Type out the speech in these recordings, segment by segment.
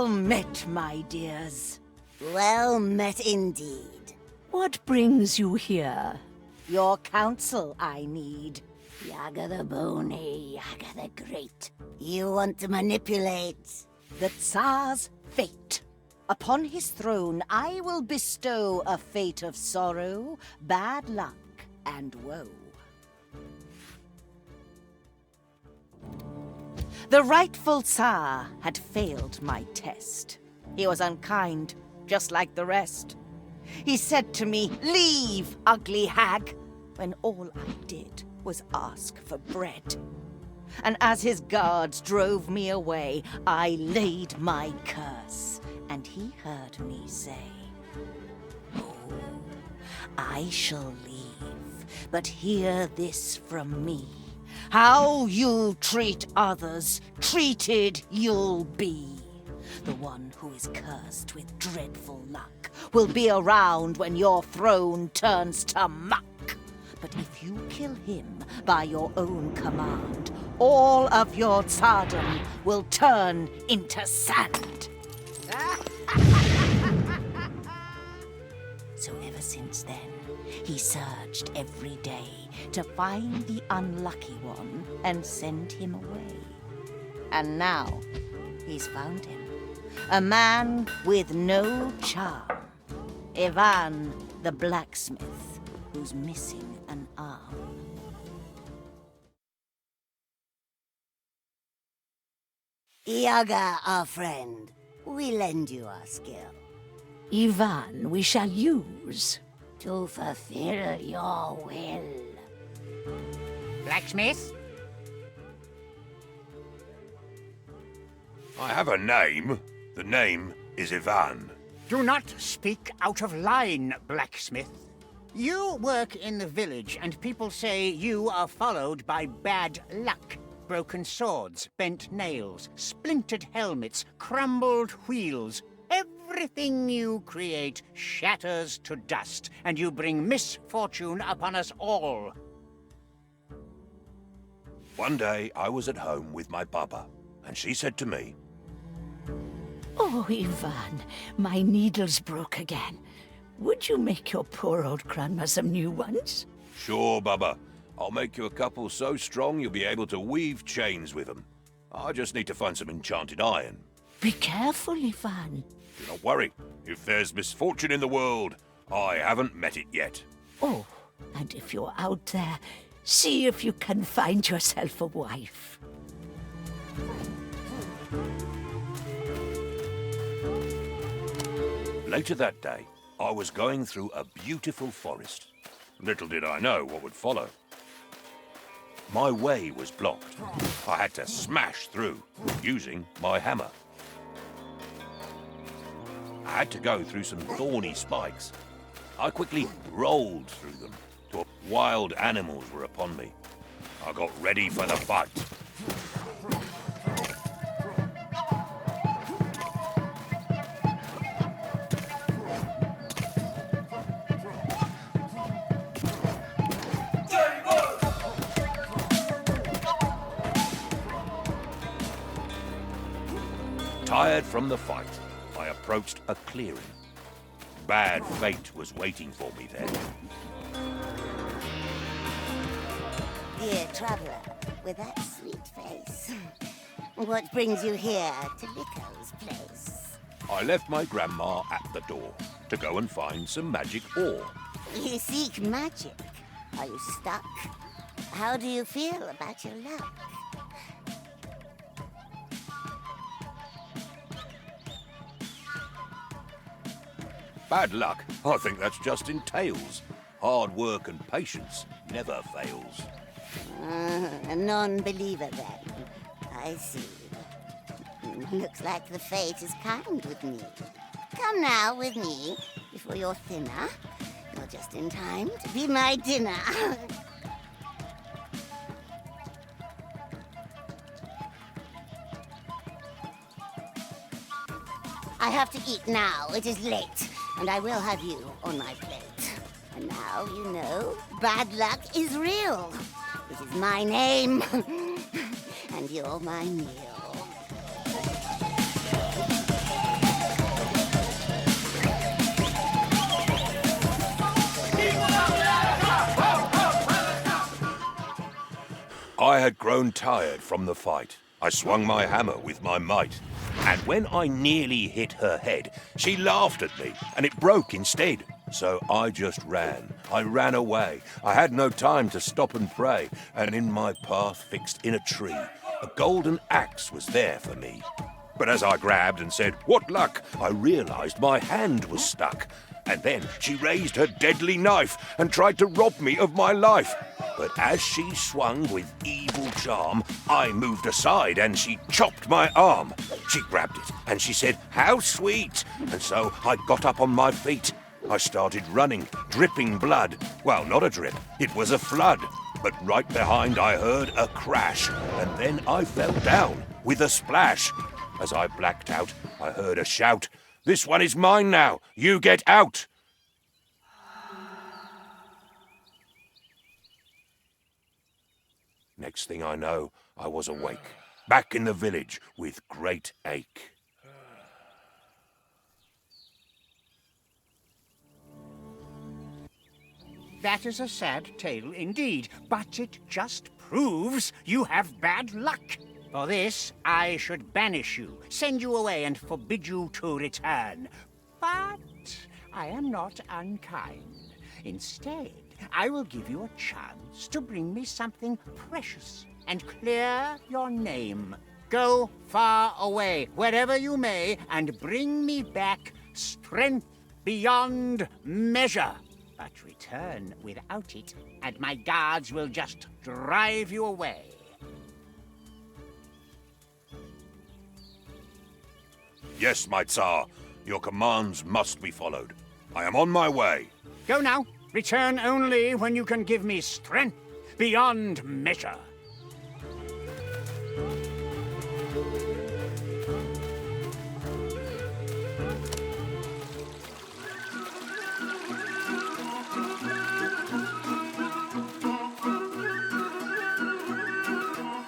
Well met, my dears. Well met indeed. What brings you here? Your counsel I need. Yaga the Bony, Yaga the Great. You want to manipulate the Tsar's fate. Upon his throne I will bestow a fate of sorrow, bad luck, and woe. The rightful Tsar had failed my test. He was unkind, just like the rest. He said to me, "Leave, ugly hag," when all I did was ask for bread. And as his guards drove me away, I laid my curse, and he heard me say, "Oh, I shall leave, but hear this from me. How you treat others, treated you'll be. The one who is cursed with dreadful luck will be around when your throne turns to muck. But if you kill him by your own command, all of your tsardom will turn into sand." So ever since then, he searched every day to find the unlucky one and send him away. And now, he's found him. A man with no charm. Ivan the blacksmith, who's missing an arm. Yaga, our friend. We lend you our skill. Ivan we shall use. To fulfill your will. Blacksmith? I have a name. The name is Ivan. Do not speak out of line, blacksmith. You work in the village, and people say you are followed by bad luck. Broken swords, bent nails, splintered helmets, crumbled wheels. Everything you create shatters to dust, and you bring misfortune upon us all. One day I was at home with my baba, and she said to me, "Oh, Ivan, my needle's broke again. Would you make your poor old grandma some new ones?" "Sure, baba. I'll make you a couple so strong you'll be able to weave chains with them. I just need to find some enchanted iron." Be careful, Ivan. Do not worry. If there's misfortune in the world, I haven't met it yet. Oh, and if you're out there, see if you can find yourself a wife. Later that day, I was going through a beautiful forest. Little did I know what would follow. My way was blocked. I had to smash through using my hammer. I had to go through some thorny spikes. I quickly rolled through them till wild animals were upon me. I got ready for the fight. Tired from the fight, I approached a clearing. Bad fate was waiting for me there. Dear traveler, with that sweet face, what brings you here to Lico's place? I left my grandma at the door to go and find some magic ore. You seek magic. Are you stuck? How do you feel about your luck? Bad luck? I think that's just in tales. Hard work and patience never fails. A non-believer then. I see. Looks like the fate is kind with me. Come now with me before you're thinner. You're just in time to be my dinner. I have to eat now. It is late, and I will have you on my plate. And now you know bad luck is real. It is my name, and you're my meal. I had grown tired from the fight. I swung my hammer with my might. And when I nearly hit her head, she laughed at me, and it broke instead. So I just ran. I ran away. I had no time to stop and pray. And in my path, fixed in a tree, a golden axe was there for me. But as I grabbed and said, "What luck?" I realized my hand was stuck. And then she raised her deadly knife and tried to rob me of my life. But as she swung with evil charm, I moved aside and she chopped my arm. She grabbed it and she said, "How sweet!" And so I got up on my feet. I started running, dripping blood. Well, not a drip, it was a flood. But right behind I heard a crash, and then I fell down with a splash. As I blacked out, I heard a shout, "This one is mine now, you get out!" Next thing I know, I was awake, back in the village with great ache. That is a sad tale indeed, but it just proves you have bad luck. For this, I should banish you, send you away, and forbid you to return. But I am not unkind. Instead, I will give you a chance to bring me something precious and clear your name. Go far away, wherever you may, and bring me back strength beyond measure. But return without it, and my guards will just drive you away. Yes, my Tsar, your commands must be followed. I am on my way. Go now. Return only when you can give me strength beyond measure.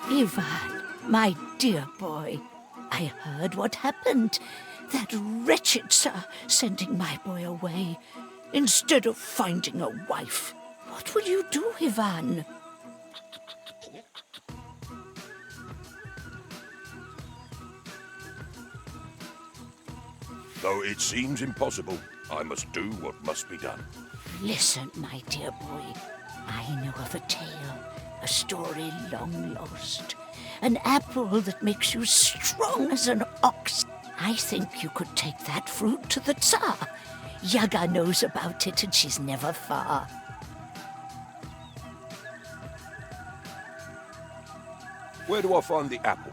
Ivan, my dear boy, I heard what happened. That wretched Tsar sending my boy away instead of finding a wife. What will you do, Ivan? Though it seems impossible, I must do what must be done. Listen, my dear boy. I know of a tale, a story long lost. An apple that makes you strong as an ox. I think you could take that fruit to the Tsar. Yaga knows about it and she's never far. Where do I find the apple?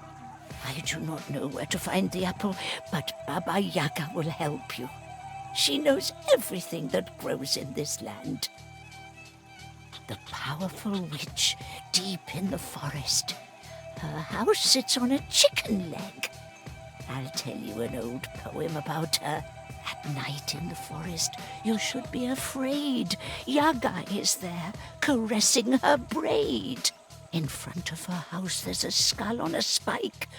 I do not know where to find the apple, but Baba Yaga will help you. She knows everything that grows in this land. The powerful witch deep in the forest. Her house sits on a chicken leg. I'll tell you an old poem about her. At night in the forest, you should be afraid. Yaga is there, caressing her braid. In front of her house there's a skull on a spike.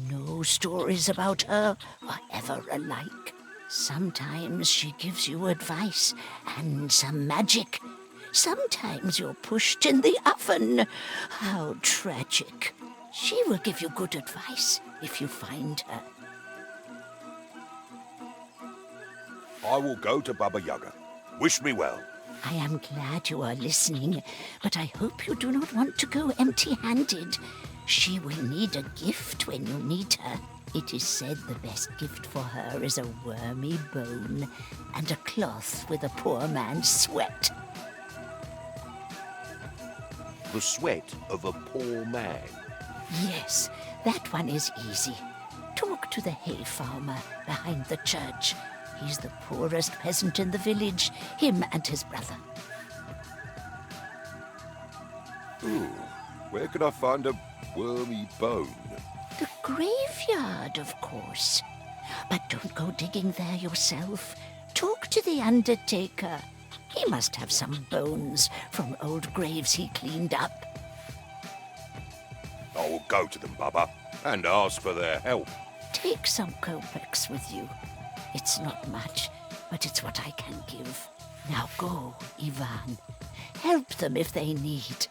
No stories about her are ever alike. Sometimes she gives you advice and some magic. Sometimes you're pushed in the oven. How tragic. She will give you good advice if you find her. I will go to Baba Yaga. Wish me well. I am glad you are listening, but I hope you do not want to go empty-handed. She will need a gift when you need her. It is said the best gift for her is a wormy bone and a cloth with a poor man's sweat. The sweat of a poor man. Yes, that one is easy. Talk to the hay farmer behind the church. He's the poorest peasant in the village, him and his brother. Ooh, where could I find a wormy bone? The graveyard, of course. But don't go digging there yourself. Talk to the undertaker. He must have some bones from old graves he cleaned up. I will go to them, Baba, and ask for their help. Take some kopecks with you. It's not much, but it's what I can give. Now go, Ivan. Help them if they need.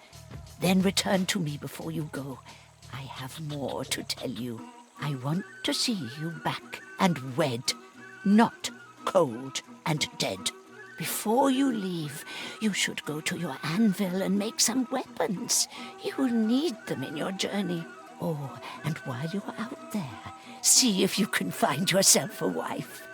Then return to me before you go. I have more to tell you. I want to see you back and wed, not cold and dead. Before you leave, you should go to your anvil and make some weapons. You'll need them in your journey. Oh, and while you're out there, see if you can find yourself a wife.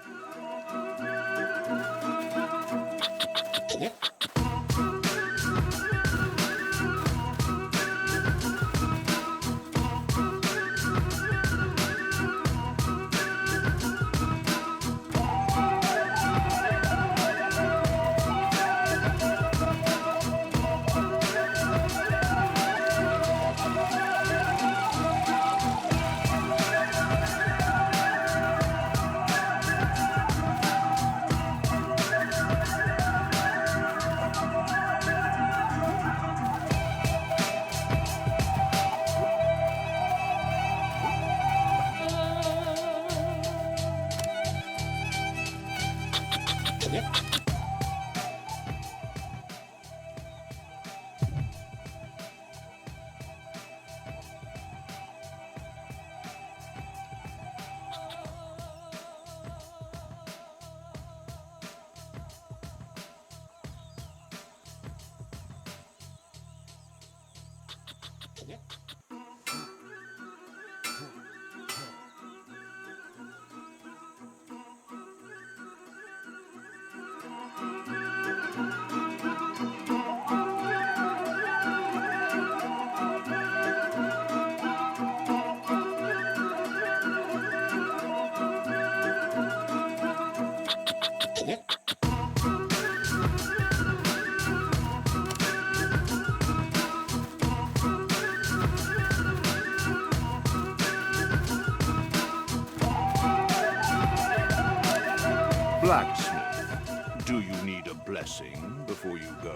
Blacksmith, do you need a blessing before you go?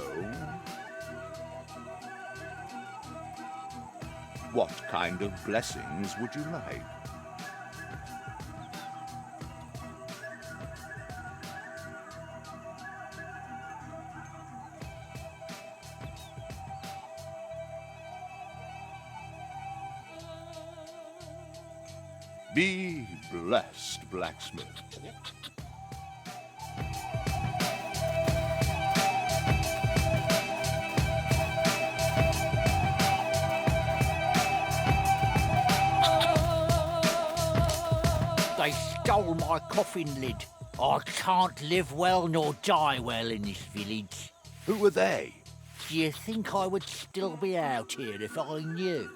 What kind of blessings would you like? Be blessed, blacksmith. They stole my coffin lid. I can't live well nor die well in this village. Who are they? Do you think I would still be out here if I knew?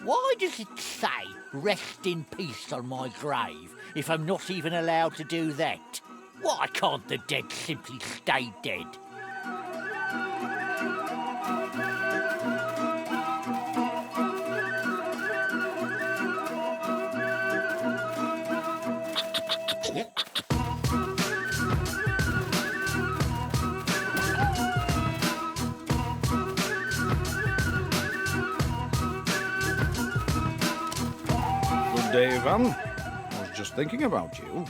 Why does it say rest in peace on my grave if I'm not even allowed to do that? Why can't the dead simply stay dead? Good day, Van. I was just thinking about you.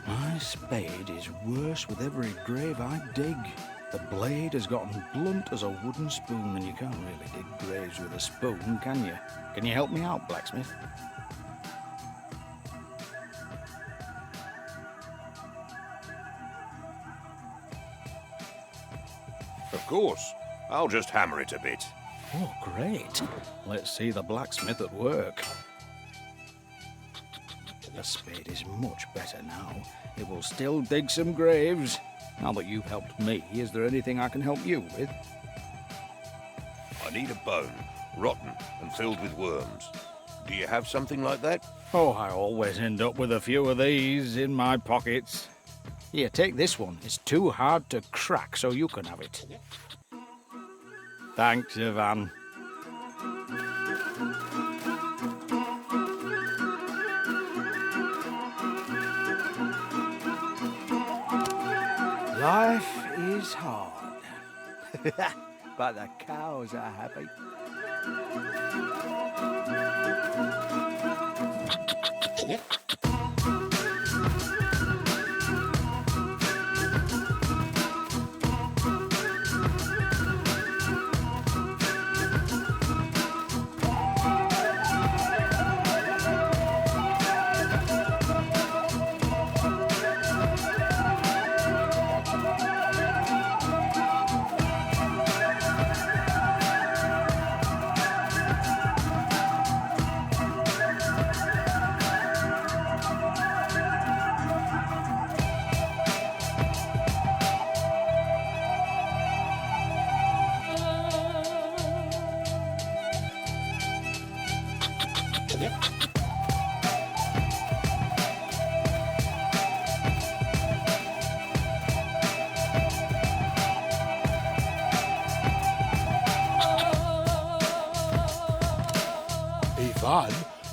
My spade is worse with every grave I dig. The blade has gotten blunt as a wooden spoon, and you can't really dig graves with a spoon, can you? Can you help me out, blacksmith? Of course. I'll just hammer it a bit. Oh, great. Let's see the blacksmith at work. The spade is much better now. It will still dig some graves. Now that you've helped me, is there anything I can help you with? I need a bone, rotten and filled with worms. Do you have something like that? Oh, I always end up with a few of these in my pockets. Here, take this one. It's too hard to crack, so you can have it. Thanks, Ivan. Life is hard, but the cows are happy.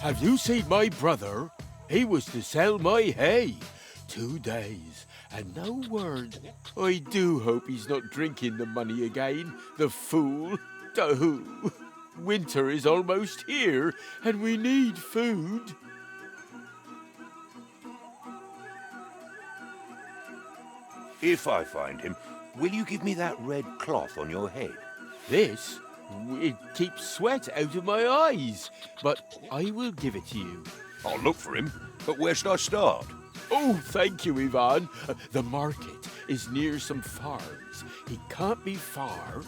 Have you seen my brother? He was to sell my hay. 2 days, and no word. I do hope he's not drinking the money again, the fool. Oh, winter is almost here, and we need food. If I find him, will you give me that red cloth on your head? This? It keeps sweat out of my eyes, but I will give it to you. I'll look for him, but where should I start? Oh, thank you, Ivan. The market is near some farms. He can't be far.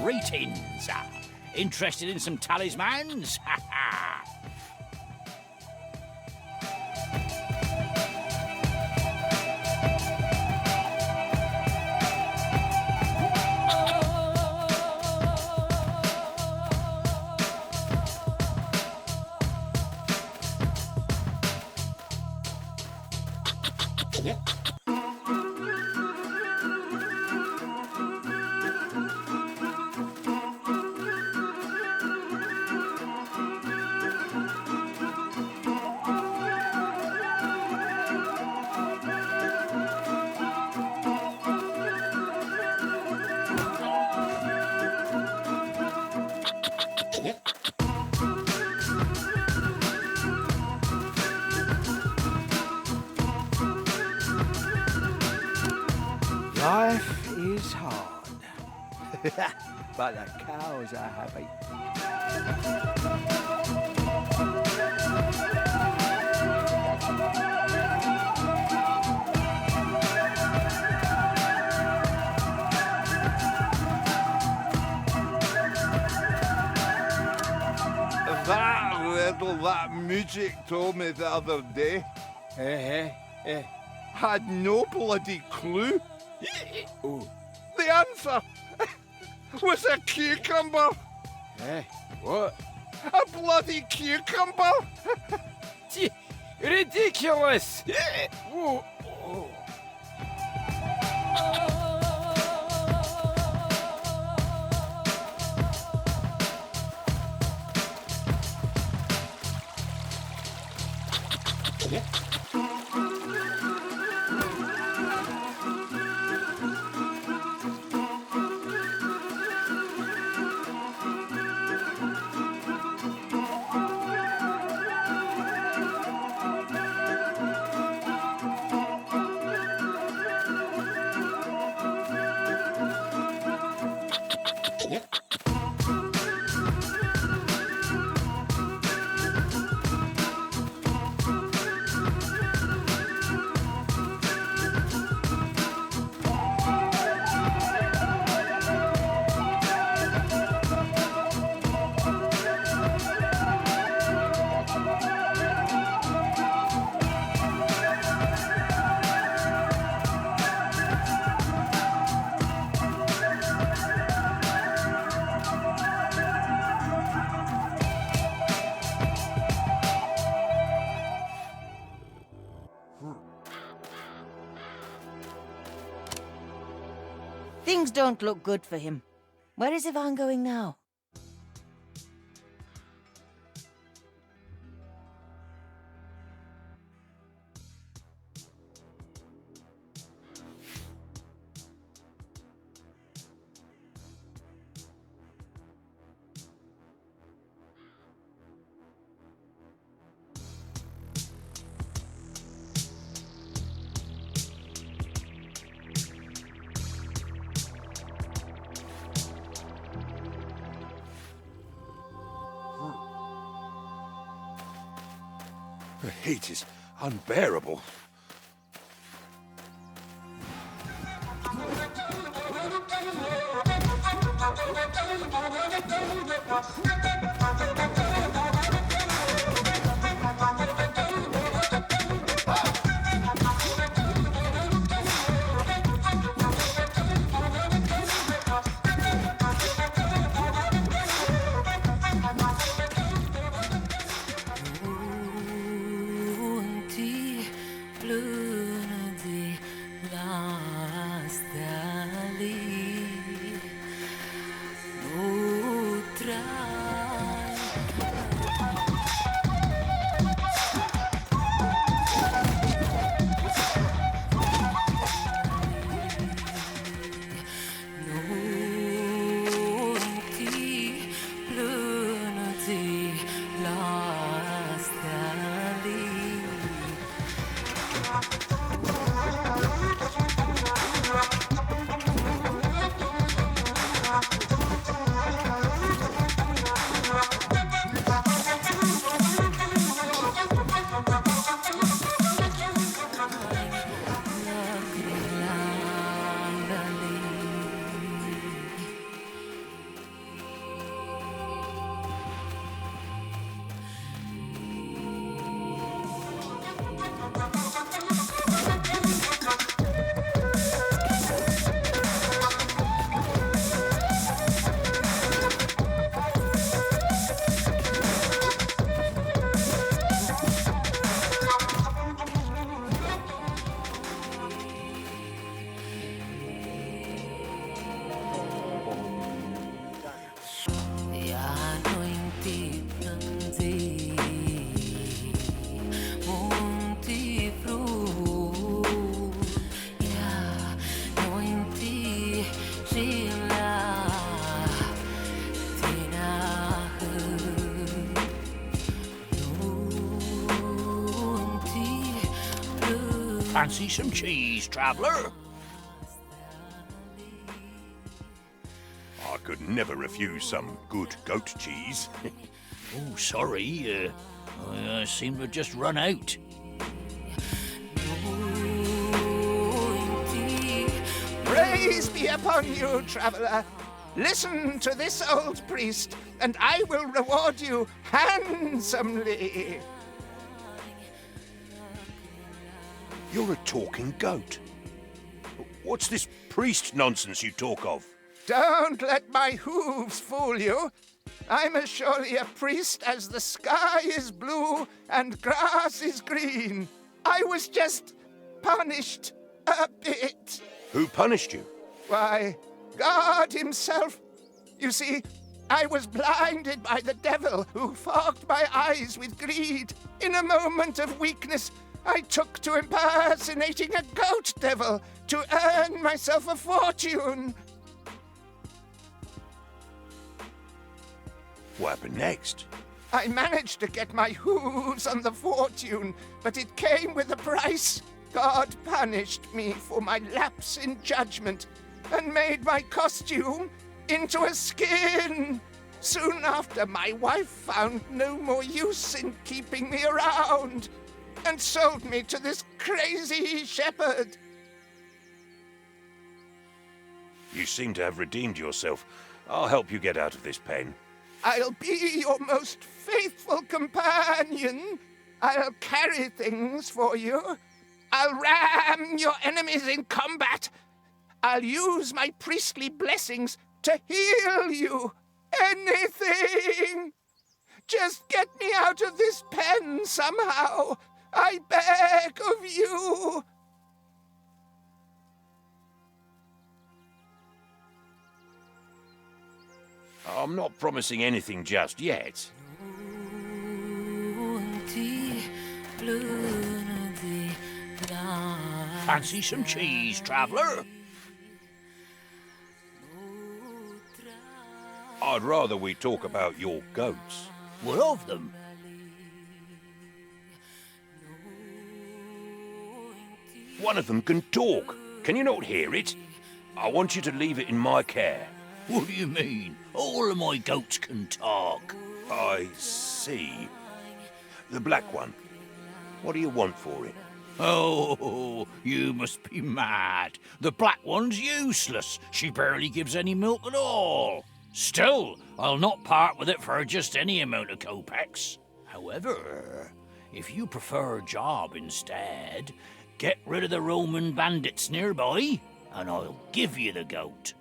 Greetings. Interested in some talismans? Ha ha! Life is hard, but the cows are happy. That riddle, that music told me the other day, had no bloody clue. Oh, The answer was a cucumber. what? A bloody cucumber. Ridiculous! Oh, oh. Things don't look good for him. Where is Ivan going now? The heat is unbearable. Fancy some cheese, traveller? I could never refuse some good goat cheese. Oh, sorry, I seem to have just run out. Praise be upon you, traveller. Listen to this old priest, and I will reward you handsomely. You're a talking goat. What's this priest nonsense you talk of? Don't let my hooves fool you. I'm as surely a priest as the sky is blue and grass is green. I was just punished a bit. Who punished you? Why, God himself. You see, I was blinded by the devil who fogged my eyes with greed. In a moment of weakness, I took to impersonating a goat devil to earn myself a fortune. What happened next? I managed to get my hooves on the fortune, but it came with a price. God punished me for my lapse in judgment and made my costume into a skin. Soon after, my wife found no more use in keeping me around and sold me to this crazy shepherd. You seem to have redeemed yourself. I'll help you get out of this pen. I'll be your most faithful companion. I'll carry things for you. I'll ram your enemies in combat. I'll use my priestly blessings to heal you. Anything. Just get me out of this pen somehow. I beg of you. I'm not promising anything just yet. Fancy some cheese, traveller? I'd rather we talk about your goats. What of them? One of them can talk. Can you not hear it? I want you to leave it in my care. What do you mean? All of my goats can talk. I see. The black one. What do you want for it? Oh, you must be mad. The black one's useless. She barely gives any milk at all. Still, I'll not part with it for just any amount of kopecks. However, if you prefer a job instead, get rid of the Roman bandits nearby, and I'll give you the goat.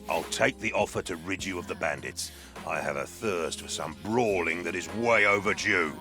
I'll take the offer to rid you of the bandits. I have a thirst for some brawling that is way overdue.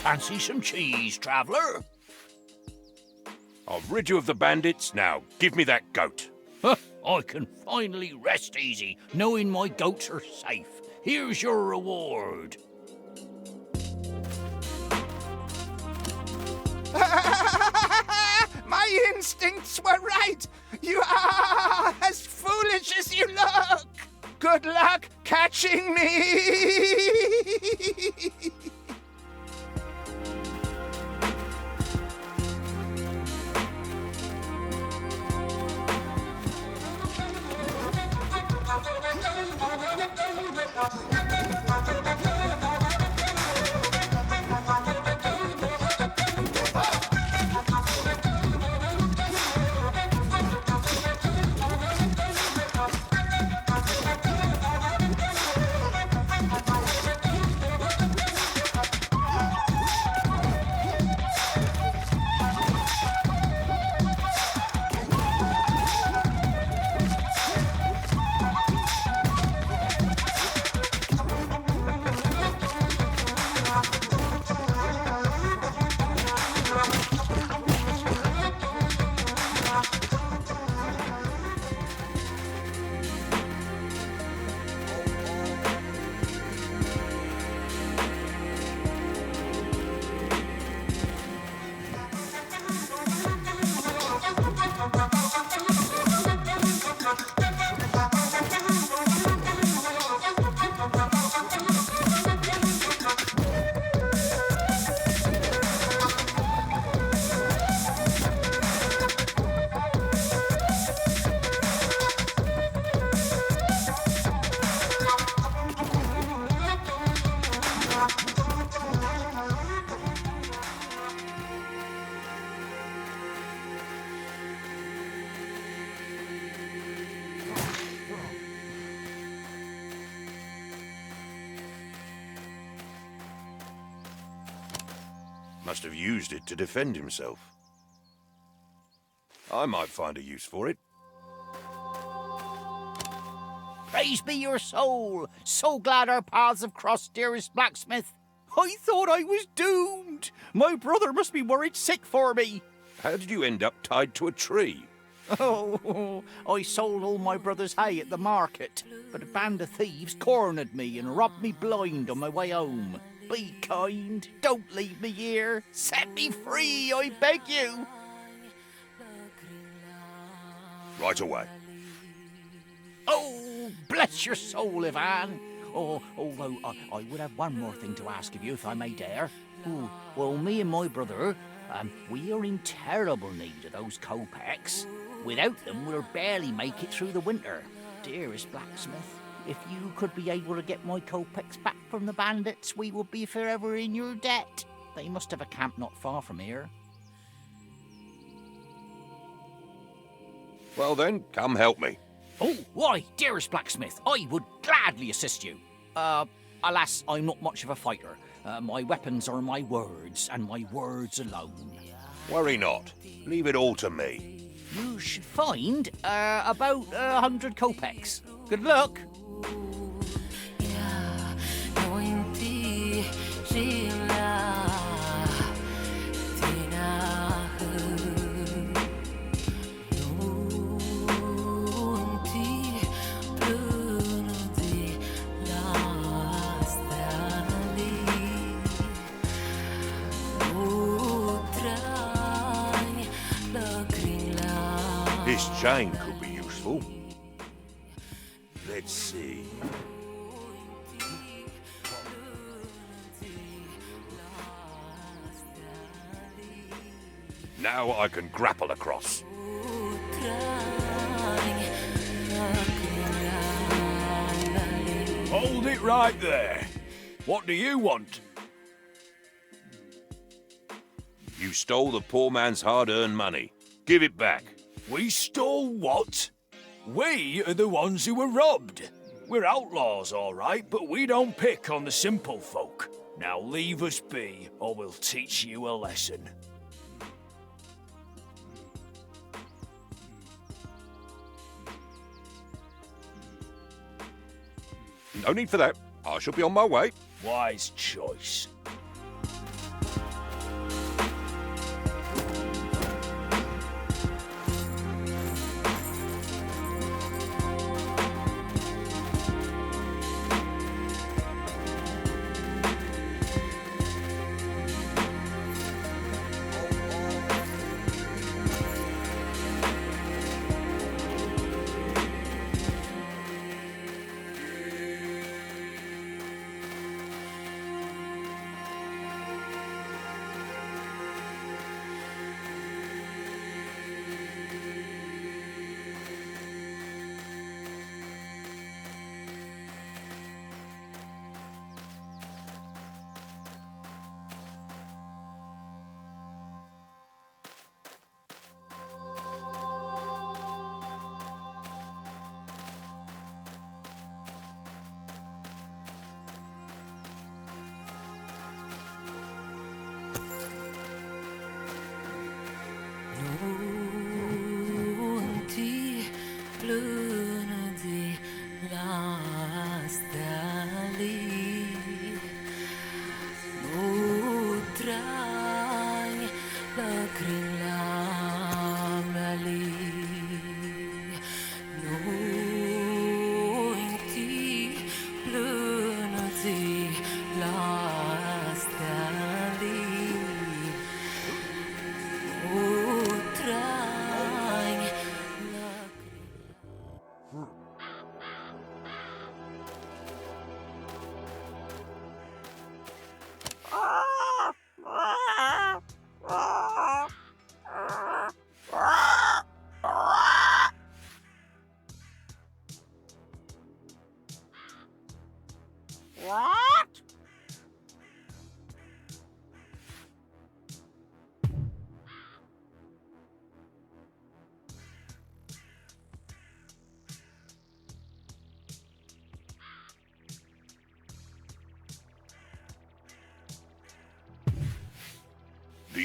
Fancy some cheese, traveller? I've rid you of the bandits, now give me that goat. I can finally rest easy, knowing my goats are safe. Here's your reward. My instincts were right. You are as foolish as you look. Good luck catching me. Must have used it to defend himself. I might find a use for it. Praise be your soul. So glad our paths have crossed, dearest blacksmith. I thought I was doomed. My brother must be worried sick for me. How did you end up tied to a tree? Oh, I sold all my brother's hay at the market, but a band of thieves cornered me and robbed me blind on my way home. Be kind. Don't leave me here. Set me free, I beg you. Right away. Oh, bless your soul, Ivan. Oh, although I would have one more thing to ask of you, if I may dare. Oh, well, me and my brother, we are in terrible need of those kopecks. Without them, we'll barely make it through the winter. Dearest blacksmith, if you could be able to get my kopecks back from the bandits, we would be forever in your debt. They must have a camp not far from here. Well then, come help me. Oh, why, dearest blacksmith, I would gladly assist you. Alas, I'm not much of a fighter. My weapons are my words, and my words alone. Worry not. Leave it all to me. You should find about 100 kopecks. Good luck. This chain could be useful. Let's see. Now I can grapple across. Hold it right there. What do you want? You stole the poor man's hard-earned money. Give it back. We stole what? We are the ones who were robbed. We're outlaws, all right, but we don't pick on the simple folk. Now leave us be, or we'll teach you a lesson. No need for that. I shall be on my way. Wise choice.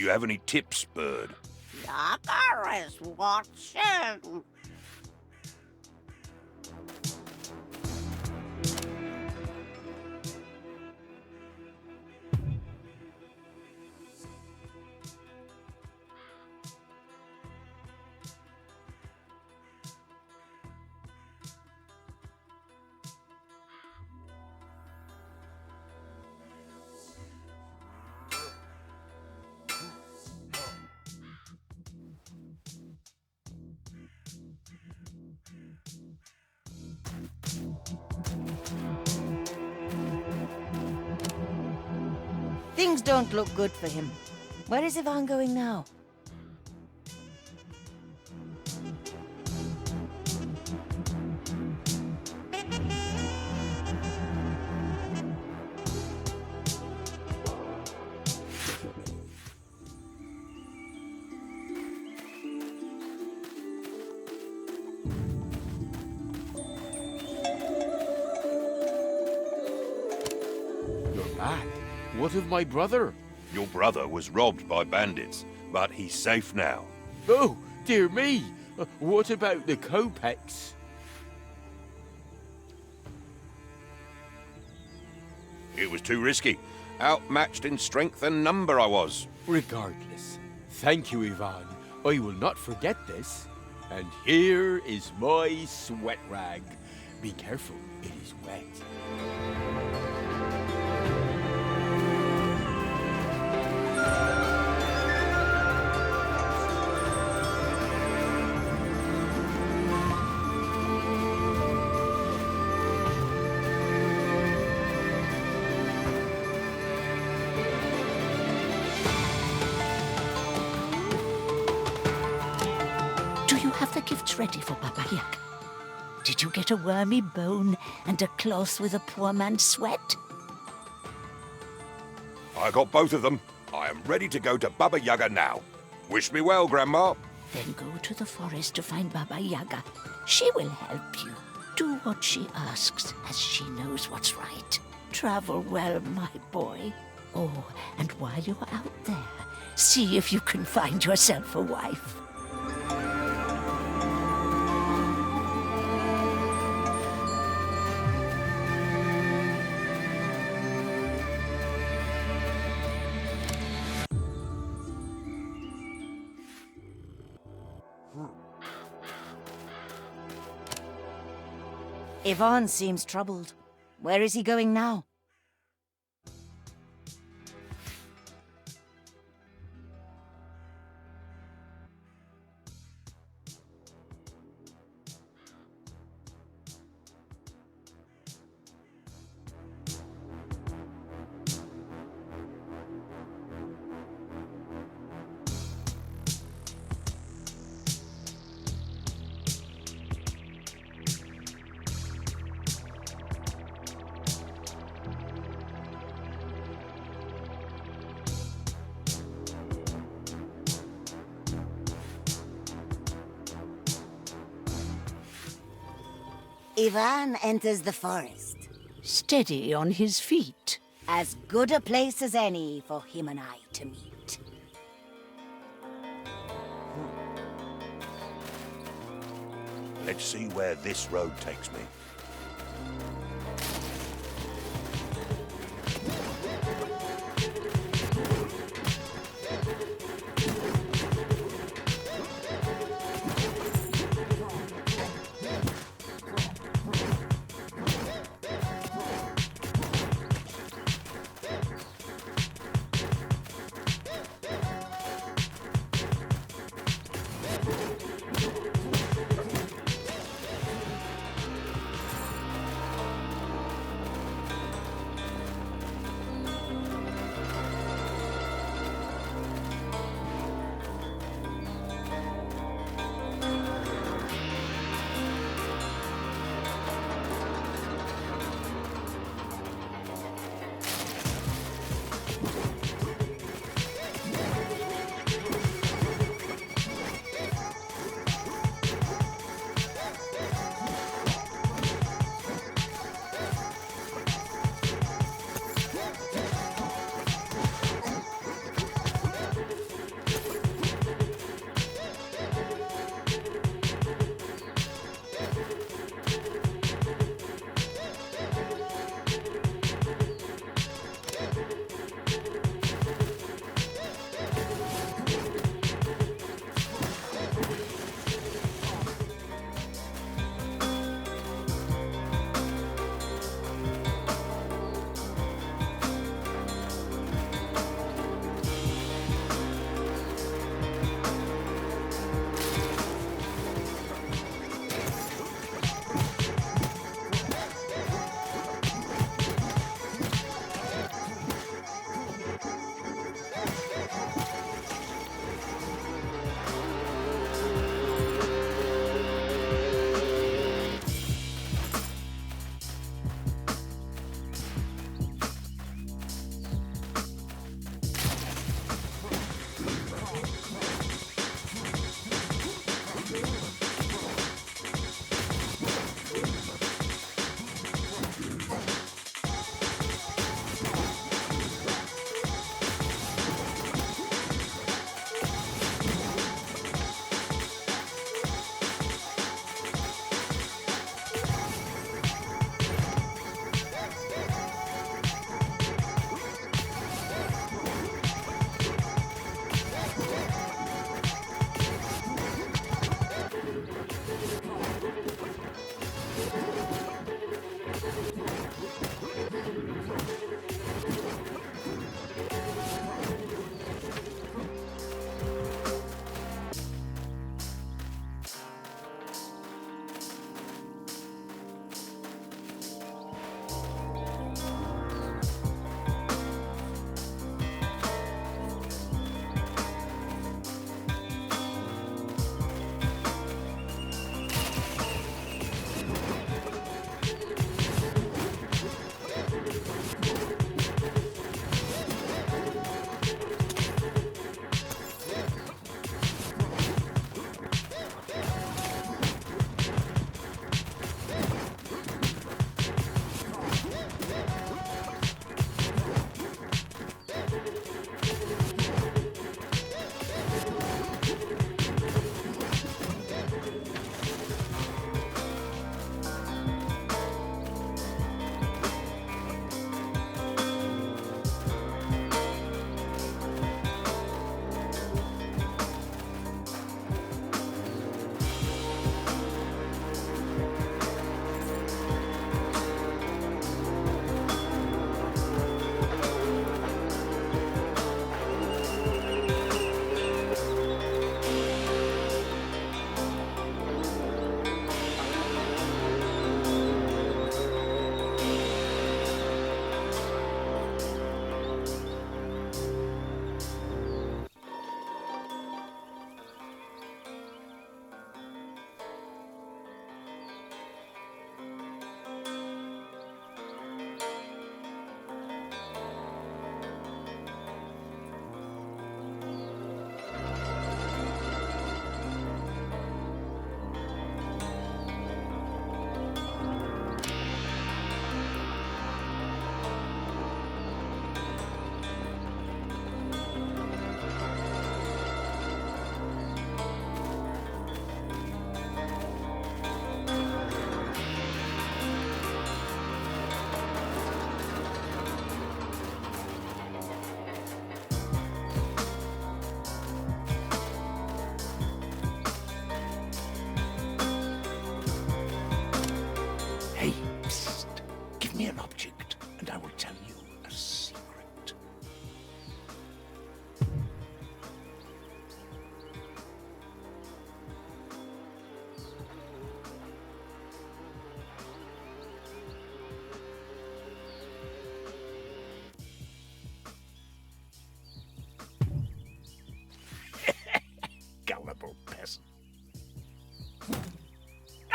you have any tips, bird? Yaga is watching. Things don't look good for him. Where is Ivan going now? You're back. What of my brother? Your brother was robbed by bandits, but he's safe now. Oh, dear me. What about the kopecks? It was too risky. Outmatched in strength and number I was. Regardless, thank you, Ivan. I will not forget this. And here is my sweat rag. Be careful, it is wet. Do you have the gifts ready for Baba Yaga? Did you get a wormy bone and a cloth with a poor man's sweat? I got both of them. I am ready to go to Baba Yaga now. Wish me well, Grandma. Then go to the forest to find Baba Yaga. She will help you. Do what she asks, as she knows what's right. Travel well, my boy. Oh, and while you're out there, see if you can find yourself a wife. Ivan seems troubled. Where is he going now? Ivan enters the forest. Steady on his feet. As good a place as any for him and I to meet. Let's see where this road takes me.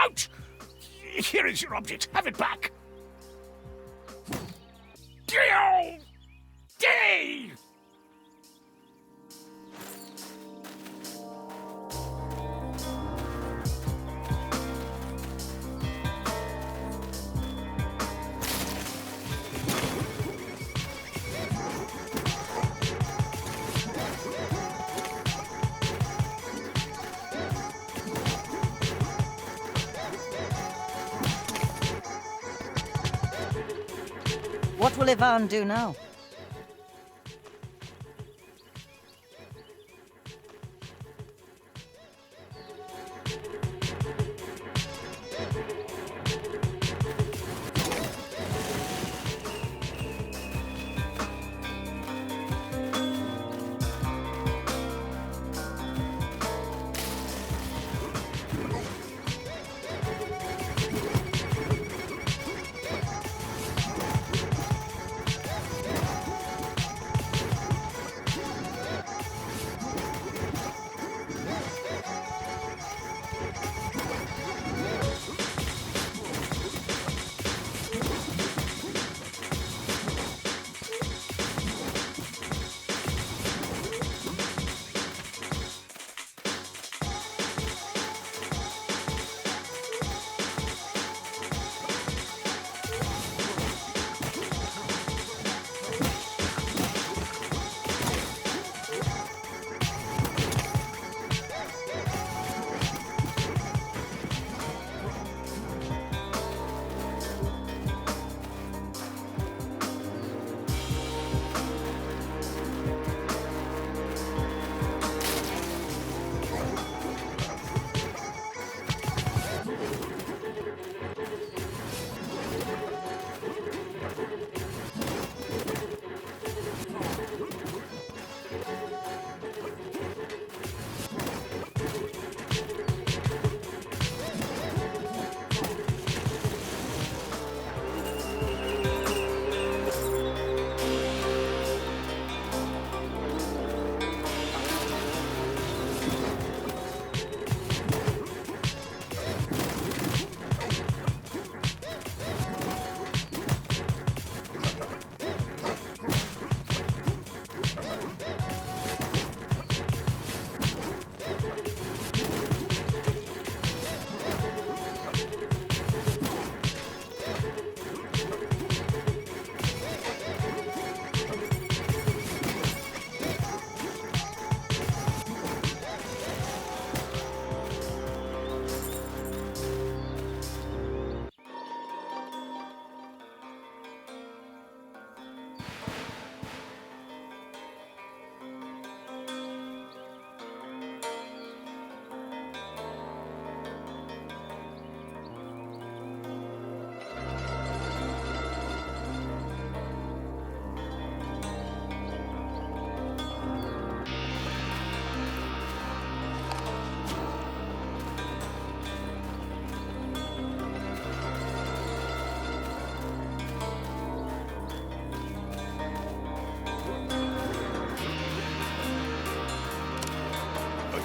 out! Here is your object. Have it back. Day! What will Ivan do now?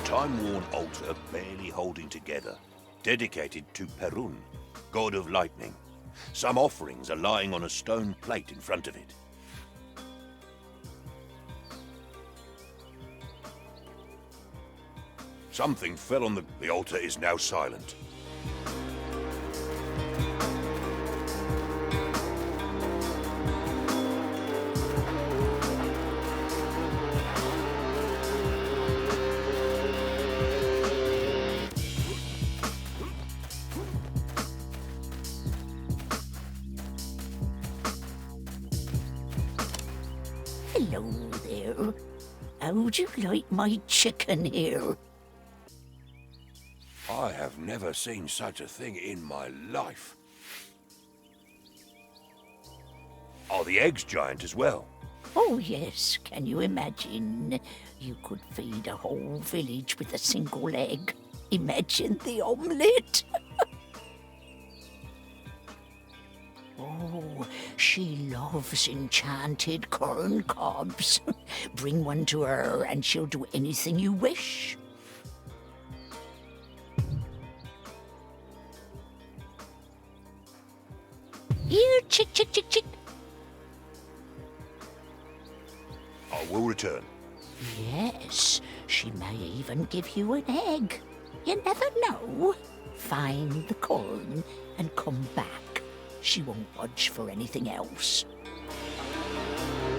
Time-worn altar barely holding together, dedicated to Perun, god of lightning. Some offerings are lying on a stone plate in front of it. Something fell on the altar is now silent. Hello there. How'd you like my chicken here? I have never seen such a thing in my life. Are the eggs giant as well? Oh, yes. Can you imagine? You could feed a whole village with a single egg. Imagine the omelette. Oh, she loves enchanted corn cobs. Bring one to her and she'll do anything you wish. You chick, chick, chick, chick. I will return. Yes, she may even give you an egg. You never know. Find the coin and come back. She won't budge for anything else.